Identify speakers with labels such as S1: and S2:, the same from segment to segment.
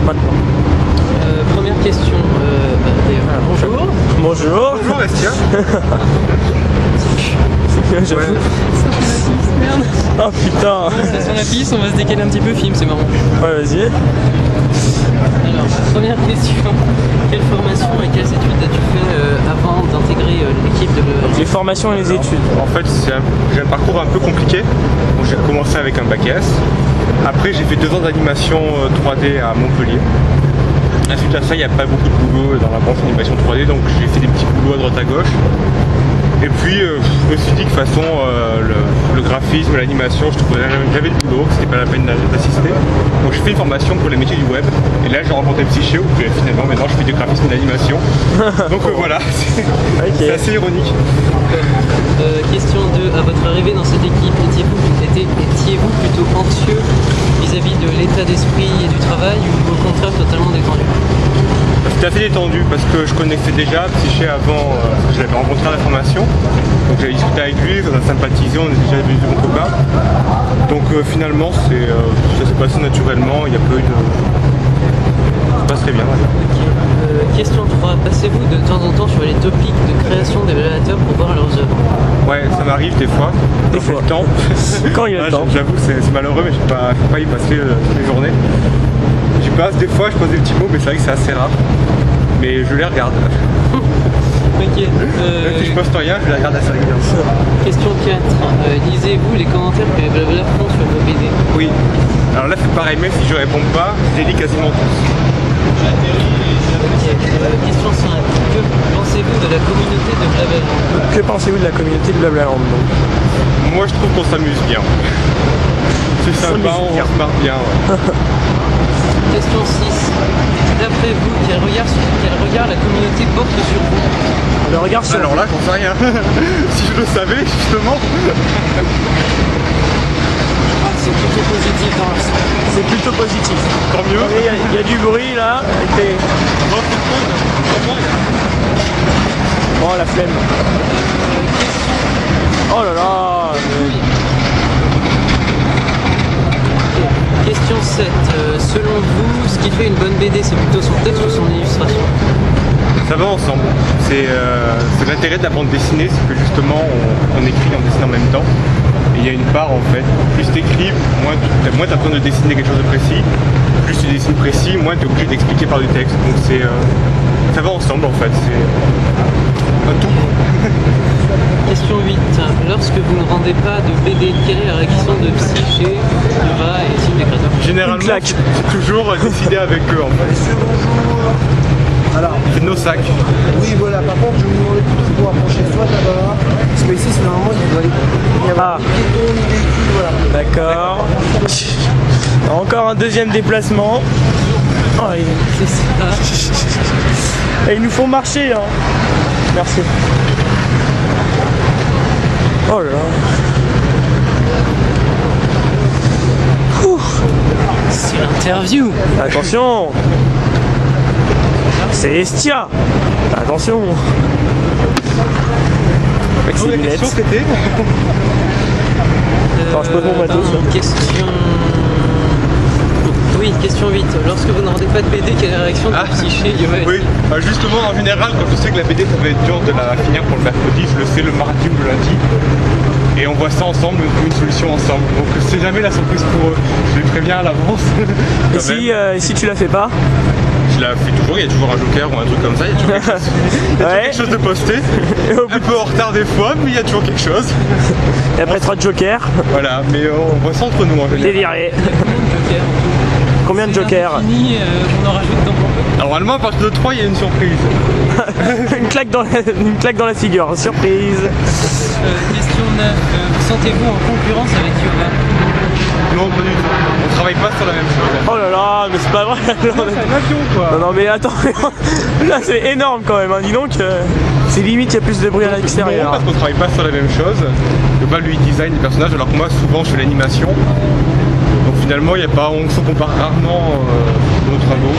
S1: maintenant.
S2: Première question, bonjour.
S1: Bonjour.
S3: Bonjour Estia.
S1: J'avoue.
S3: Ouais.
S2: Merde.
S1: Oh putain.
S2: Ça sent la pisse, on va se décaler un petit peu, film, c'est marrant.
S1: Ouais, vas-y.
S2: Alors, première question, quelle formation et quelles études as-tu fait avant d'intégrer l'équipe de
S1: Les formations et les études.
S3: En fait, j'ai un parcours un peu compliqué. Donc, j'ai commencé avec un bac S. Après, j'ai fait 2 ans d'animation 3D à Montpellier. Ensuite à ça, il n'y a pas beaucoup de boulot dans la branche animation 3D, donc j'ai fait des petits boulots à droite à gauche. Et puis je me suis dit que de toute façon le graphisme, l'animation, je trouvais j'avais le boulot, c'était pas la peine d'assister. Donc j'ai fait une formation pour les métiers du web. Et là j'ai rencontré Psyché où finalement maintenant je fais du graphisme et de l'animation. Donc voilà, c'est assez ironique.
S2: Question 2, à votre arrivée dans cette équipe, étiez-vous plutôt anxieux vis-à-vis de l'état d'esprit et du travail ou au contraire totalement détendu?
S3: C'était assez détendu parce que je connaissais déjà Psyché avant, je l'avais rencontré à la formation. Donc j'avais discuté avec lui, on a sympathisé, on était déjà devenus de bons copains. Donc finalement ça s'est passé naturellement, il n'y a pas eu de... Ça passe très bien.
S2: Okay. Question 3, passez-vous de temps en temps sur les topics de création des révélateurs pour voir leurs œuvres?
S3: Ouais, ça m'arrive des fois.
S1: Des fois.
S3: Le temps.
S1: Quand il y a le temps.
S3: J'avoue, c'est malheureux, mais je ne peux pas y passer toutes les journées. J'y passe des fois, je pose des petits mots, mais c'est vrai que c'est assez rare. Mais je les regarde.
S2: Ok.
S3: Même si je poste rien, je les regarde assez régulièrement.
S2: Question 4, lisez-vous les commentaires que les blablabla font sur vos BD?
S3: Oui. Alors là, c'est pareil, même si je réponds pas, je les lis quasiment tous.
S2: Okay. Question 5, que pensez-vous de la communauté de Blablaland?
S1: Que pensez-vous de la communauté de Blablaland donc?
S3: Moi, je trouve qu'on s'amuse bien. C'est sympa, on se marre bien. Ouais.
S2: Question 6, d'après vous, quel regard la communauté porte sur vous?
S1: Le regard sur...
S3: Alors là, j'en sais rien. Si je le savais, justement.
S2: C'est plutôt positif dans l'ensemble.
S1: C'est plutôt positif.
S3: Tant mieux.
S1: Il y a du bruit là. Oh la flemme. Oh là là.
S2: Question 7. Selon vous, ce qui fait une bonne BD, c'est plutôt son texte ou son illustration?
S3: Ça va ensemble. C'est l'intérêt de la bande dessinée, c'est que justement on écrit et on dessine en même temps. Et il y a une part en fait, plus tu écris, moins tu as besoin de dessiner quelque chose de précis. Plus tu dessines précis, moins tu es obligé d'expliquer par du texte. Donc ça va ensemble en fait, c'est un tout.
S2: Question 8. Lorsque vous ne rendez pas de BD, quelle est la réaction de Psyché, Eva et Sylve des créateurs?
S3: Généralement, c'est toujours décidé avec eux en fait.
S4: Alors,
S3: c'est de nos sacs.
S4: oui, voilà, par contre, je vous demanderais plutôt de vous rapprocher soit là-bas, parce que ici, c'est normalement, il doit y avoir ni piétons, ni véhicules, voilà.
S1: D'accord. Encore un deuxième déplacement. Oh,
S2: C'est ça.
S1: et ils nous font marcher, hein. Merci. Oh là là.
S2: C'est l'interview.
S1: Attention. C'est Estia. Attention. Avec ses lunettes. Attends, je pose mon matos.
S2: Question... Oui, question 8. Lorsque vous ne rendez pas de BD, quelle est la réaction de Psyché, Eva et
S3: Oui, justement en général, quand je sais que la BD ça va être dur de la finir pour le mercredi, je le sais le mardi ou le lundi. Et on voit ça ensemble, on trouve une solution ensemble. Donc c'est jamais la surprise pour eux. Je les préviens à l'avance.
S1: Et si tu la fais pas?
S3: Je la fais toujours, il y a toujours un joker ou un truc comme ça, il y a toujours quelque chose, quelque chose de posté. Un peu en retard des fois, mais il y a toujours quelque chose.
S1: Et après 3 jokers.
S3: Voilà, mais on voit ça entre nous en général.
S1: Déviré. Combien de jokers?
S2: On en rajoute dans le peu.
S3: Alors normalement à partir de 3 il y a une surprise.
S1: une claque dans la figure, surprise.
S2: Question 9. Vous sentez-vous en concurrence avec Yoga?
S3: Non, pas du tout. On travaille pas sur la même chose.
S1: Oh là là, mais c'est pas vrai.
S3: C'est un avion quoi.
S1: Non mais attends, là c'est énorme quand même, hein. Dis donc, c'est limite il y a plus de bruit à l'extérieur.
S3: Non, parce qu'on travaille pas sur la même chose. Le bas lui design des personnages alors que moi souvent je fais l'animation. Donc finalement on se compare rarement nos travaux.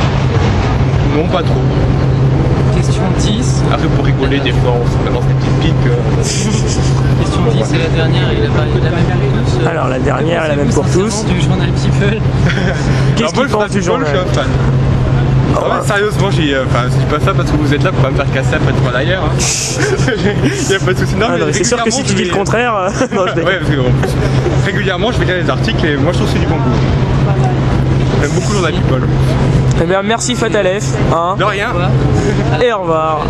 S3: Non pas trop.
S2: Question 10.
S3: Après pour rigoler des fois on se balance des petites piques.
S2: Question 10 c'est la dernière et la même pour tous.
S1: Alors la dernière est la même pour tous.
S2: Du journal People.
S1: Qu'est-ce qu'il pense du journal?
S3: Je suis un fan. Non mais sérieusement, je dis pas ça parce que vous êtes là pour pas me faire casser après de d'ailleurs. Il y a pas de souci. Non,
S1: Ah non,
S3: mais
S1: c'est sûr que si tu dis le contraire, non, je déconne.
S3: Ouais, parce que en plus, régulièrement, je vais lire les articles et moi je trouve que c'est du bon goût. J'aime beaucoup le journal People.
S1: Eh bien, merci Fatalef. Hein,
S3: De rien.
S1: et au revoir.